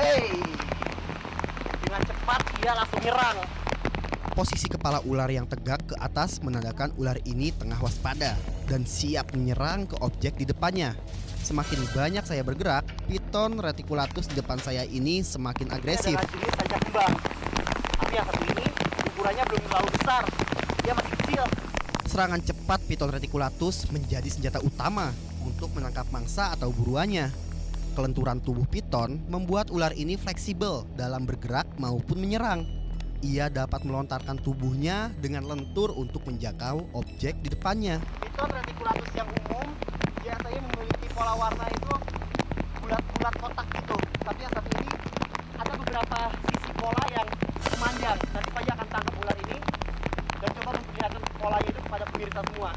Hei, dengan cepat dia langsung nyerang. Posisi kepala ular yang tegak ke atas menandakan ular ini tengah waspada dan siap menyerang ke objek di depannya. Semakin banyak saya bergerak, Piton reticulatus di depan saya ini semakin agresif. Ini adalah jenis sancak kembang. Tapi yang satu ini ukurannya belum terlalu besar. Dia masih kecil. Serangan cepat Piton reticulatus menjadi senjata utama untuk menangkap mangsa atau buruannya. Kelenturan tubuh piton membuat ular ini fleksibel dalam bergerak maupun menyerang. Ia dapat melontarkan tubuhnya dengan lentur untuk menjangkau objek di depannya. Piton reticulatus yang umum biasanya memiliki pola warna itu bulat-bulat kotak gitu. Tapi yang satu ini ada beberapa sisi pola yang memanjang. Nanti Pak akan tangkap ular ini dan coba memperlihatkan polanya itu kepada pemirsa semua.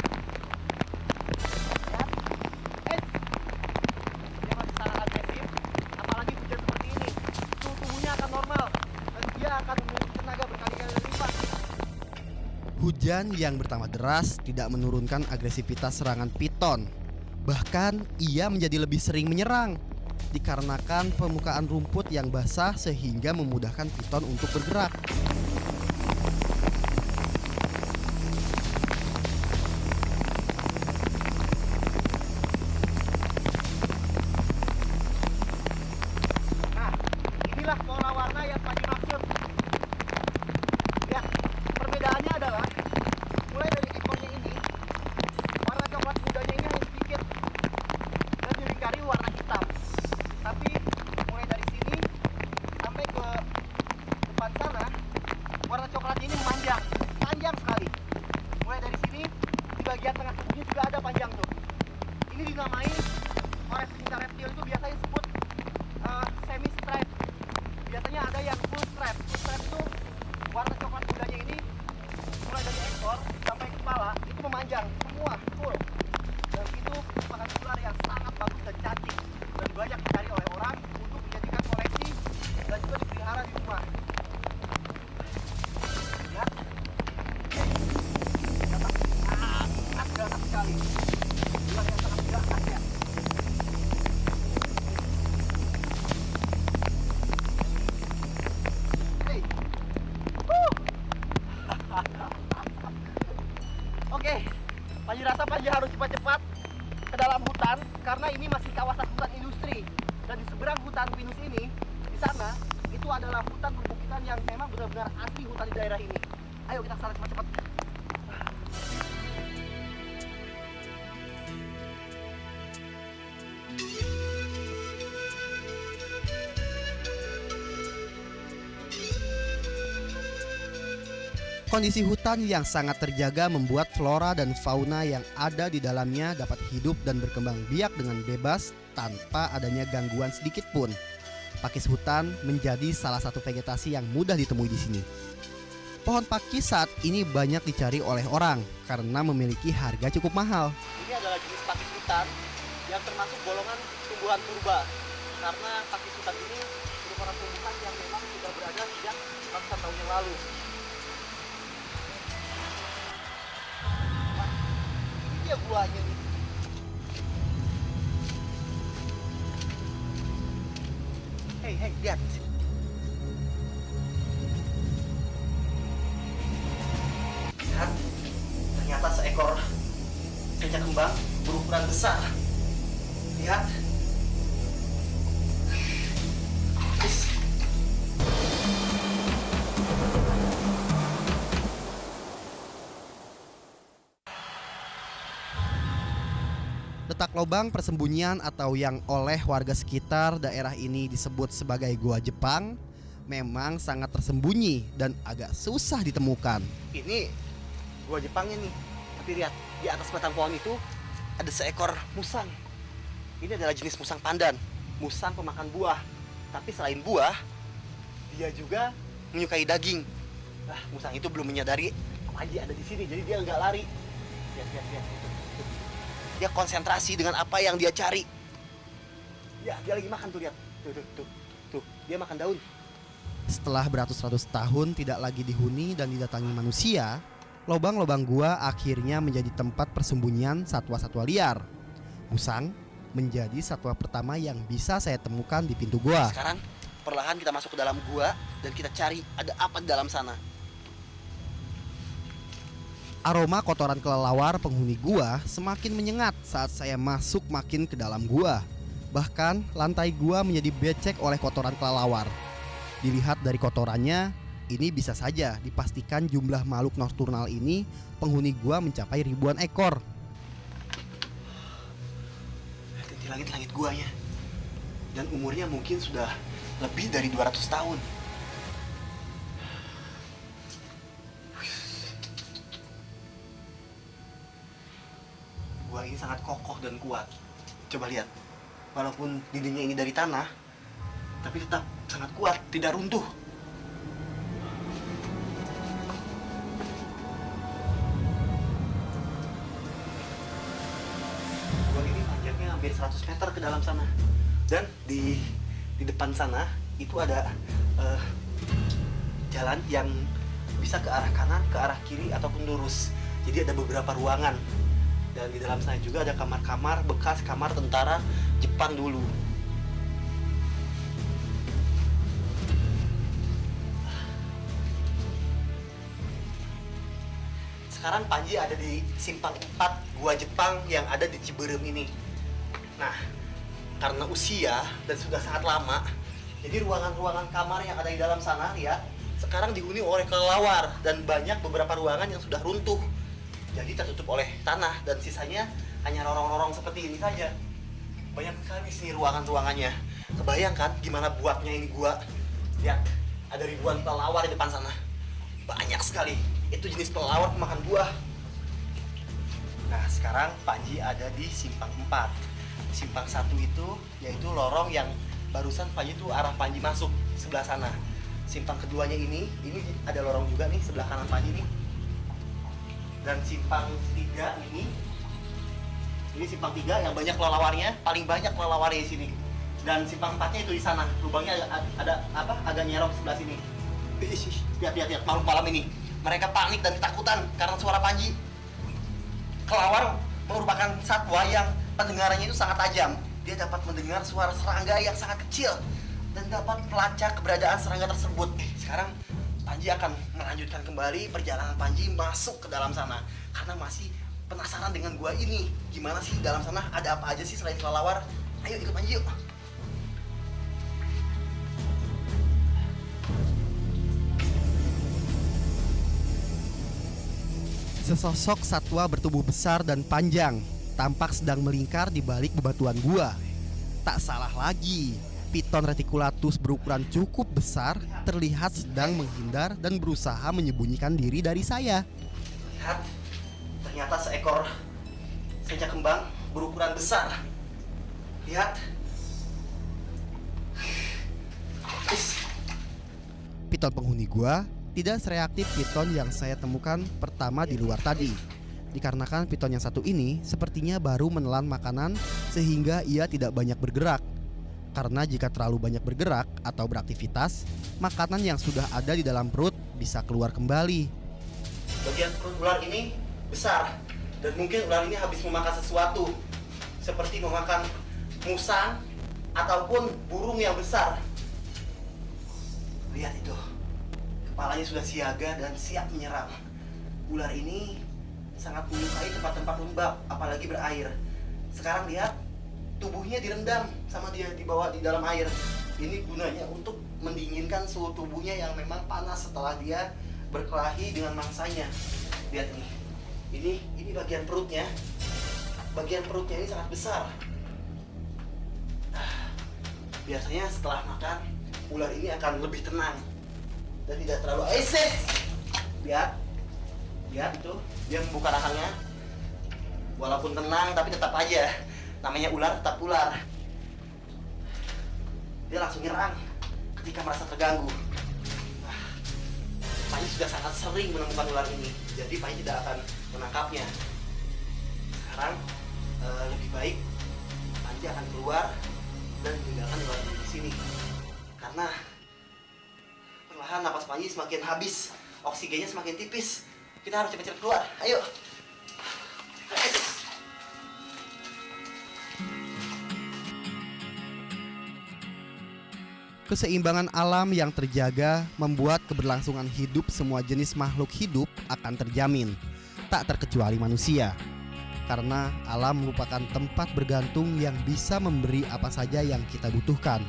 Dia masih sangat agresif, apalagi hujan seperti ini. Suhu tubuhnya akan normal dan dia akan memiliki tenaga berkali-kali lipat. Hujan yang bertambah deras tidak menurunkan agresivitas serangan piton. Bahkan ia menjadi lebih sering menyerang dikarenakan permukaan rumput yang basah sehingga memudahkan piton untuk bergerak. Nah, inilah pola warna yang tadi maksud. Lihat, perbedaannya adalah mulai dari ekornya ini, warna coklat mudanya ini hanya sedikit dan dilingkari warna hitam. Tapi mulai dari sini sampai ke depan sana, warna coklat ini memanjang, panjang sekali. Mulai dari sini di bagian tengah tubuhnya juga ada panjang tuh. Ini dinamai oleh pecinta reptil itu biasanya sebut semi stripe. Biasanya ada yang full stripe. Full stripe itu warna coklat mudanya ini mulai dari ekor sampai kepala itu memanjang semua full. Dan itu merupakan ular yang sangat bagus dan cantik dan banyak dicari oleh orang untuk dijadikan koleksi dan juga dipelihara di rumah. Lihat, sangat gagah sekali. Ular yang sangat gagah ya. Hey. Oke, Panji rasa Panji harus cepat-cepat ke dalam hutan karena ini masih kawasan hutan industri dan di seberang hutan pinus ini di sana itu adalah hutan perbukitan yang memang benar-benar asli hutan di daerah ini. Ayo kita ke sana cepat-cepat. Kondisi hutan yang sangat terjaga membuat flora dan fauna yang ada di dalamnya dapat hidup dan berkembang biak dengan bebas tanpa adanya gangguan sedikit pun. Pakis hutan menjadi salah satu vegetasi yang mudah ditemui di sini. Pohon pakis saat ini banyak dicari oleh orang karena memiliki harga cukup mahal. Ini adalah jenis pakis hutan yang termasuk golongan tumbuhan purba karena pakis hutan ini merupakan tumbuhan yang memang sudah berada sejak ratusan tahun yang lalu. Ini dia buahnya nih. Hei, lihat. Lihat, ternyata seekor sancak kembang berukuran besar. Lihat. Is. Letak lubang persembunyian atau yang oleh warga sekitar daerah ini disebut sebagai Gua Jepang memang sangat tersembunyi dan agak susah ditemukan. Ini gua Jepangnya nih. Tapi lihat, di atas batang pohon itu ada seekor musang. Ini adalah jenis musang pandan, musang pemakan buah. Tapi selain buah, dia juga menyukai daging. Nah, musang itu belum menyadari Panji ada di sini, jadi dia nggak lari. Lihat. Dia konsentrasi dengan apa yang dia cari. Ya, dia lagi makan tuh, lihat. Tuh, dia makan daun. Setelah beratus-ratus tahun tidak lagi dihuni dan didatangi manusia, lubang-lubang gua akhirnya menjadi tempat persembunyian satwa-satwa liar. Musang menjadi satwa pertama yang bisa saya temukan di pintu gua. Sekarang Perlahan kita masuk ke dalam gua dan kita cari ada apa di dalam sana. Aroma kotoran kelelawar penghuni gua semakin menyengat saat saya masuk makin ke dalam gua. Bahkan lantai gua menjadi becek oleh kotoran kelelawar. Dilihat dari kotorannya, ini bisa saja dipastikan jumlah makhluk nokturnal ini penghuni gua mencapai ribuan ekor. Lihat langit-langit guanya. Dan umurnya mungkin sudah lebih dari 200 tahun. Gua ini sangat kokoh dan kuat. Coba lihat. Walaupun dindingnya ini dari tanah, tapi tetap sangat kuat, tidak runtuh. Gua ini panjangnya hampir 100 meter ke dalam sana. Dan di depan sana itu ada jalan yang bisa ke arah kanan, ke arah kiri ataupun lurus. Jadi ada beberapa ruangan. Dan di dalam sana juga ada kamar-kamar bekas kamar tentara Jepang dulu. Sekarang Panji ada di simpang 4 Gua Jepang yang ada di Ciberem ini. Nah, karena usia dan sudah sangat lama, jadi ruangan-ruangan kamar yang ada di dalam sana, lihat, sekarang dihuni oleh kelelawar dan banyak beberapa ruangan yang sudah runtuh. Jadi tertutup oleh tanah dan sisanya hanya lorong-lorong seperti ini saja. Banyak sekali sih ruangan-ruangannya. Kebayangkan gimana buatnya ini gua. Lihat, ada ribuan kelelawar di depan sana. Banyak sekali. Itu jenis kelelawar pemakan buah. Nah, sekarang Panji ada di simpang 4. Simpang 1 itu yaitu lorong yang barusan Panji itu arah Panji masuk sebelah sana. Simpang keduanya ini ada lorong juga nih sebelah kanan Panji nih. Dan simpang 3 ini simpang 3 yang banyak kelelawarnya, paling banyak kelelawarnya di sini. Dan simpang 4-nya itu di sana. Lubangnya ada apa? Agak nyerok sebelah sini. Lihat makhluk malam ini. Mereka panik dan ketakutan karena suara Panji. Kelelawar merupakan satwa yang pendengarannya itu sangat tajam. Dia dapat mendengar suara serangga yang sangat kecil dan dapat melacak keberadaan serangga tersebut. Sekarang Panji akan melanjutkan kembali perjalanan Panji masuk ke dalam sana karena masih penasaran dengan gua ini. Gimana sih dalam sana, ada apa aja sih selain kelelawar? Ayo ikut Panji yuk. Sesosok satwa bertubuh besar dan panjang tampak sedang melingkar di balik bebatuan gua. Tak salah lagi, piton reticulatus berukuran cukup besar terlihat sedang menghindar dan berusaha menyembunyikan diri dari saya. Lihat, ternyata seekor senja kembang berukuran besar. Lihat. Piton penghuni gua tidak sereaktif piton yang saya temukan pertama di luar tadi. Dikarenakan piton yang satu ini sepertinya baru menelan makanan sehingga ia tidak banyak bergerak. Karena jika terlalu banyak bergerak atau beraktivitas, makanan yang sudah ada di dalam perut bisa keluar kembali. Bagian perut ular ini besar dan mungkin ular ini habis memakan sesuatu seperti memakan musang ataupun burung yang besar. Lihat itu, kepalanya sudah siaga dan siap menyerang. Ular ini sangat menyukai tempat-tempat lembab, apalagi berair. Sekarang lihat, tubuhnya direndam sama dia dibawa di dalam air. Ini gunanya untuk mendinginkan suhu tubuhnya yang memang panas setelah dia berkelahi dengan mangsanya. Lihat nih, ini bagian perutnya. Bagian perutnya ini sangat besar. Biasanya setelah makan, ular ini akan lebih tenang dan tidak terlalu agresif. Lihat itu, dia membuka rahangnya. Walaupun tenang, tapi tetap aja namanya ular tetap ular. Dia langsung nyerang ketika merasa terganggu. Panji sudah sangat sering menemukan ular ini, jadi Panji tidak akan menangkapnya. Sekarang lebih baik Panji akan keluar dan meninggalkan ular ini di sini, karena perlahan napas Panji semakin habis, oksigennya semakin tipis. Kita harus cepat-cepat keluar. Ayo. Keseimbangan alam yang terjaga membuat keberlangsungan hidup semua jenis makhluk hidup akan terjamin, tak terkecuali manusia. Karena alam merupakan tempat bergantung yang bisa memberi apa saja yang kita butuhkan.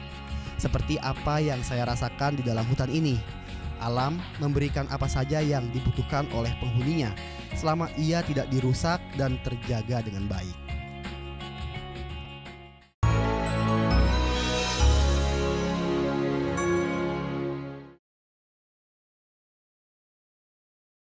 Seperti apa yang saya rasakan di dalam hutan ini. Alam memberikan apa saja yang dibutuhkan oleh penghuninya selama ia tidak dirusak dan terjaga dengan baik.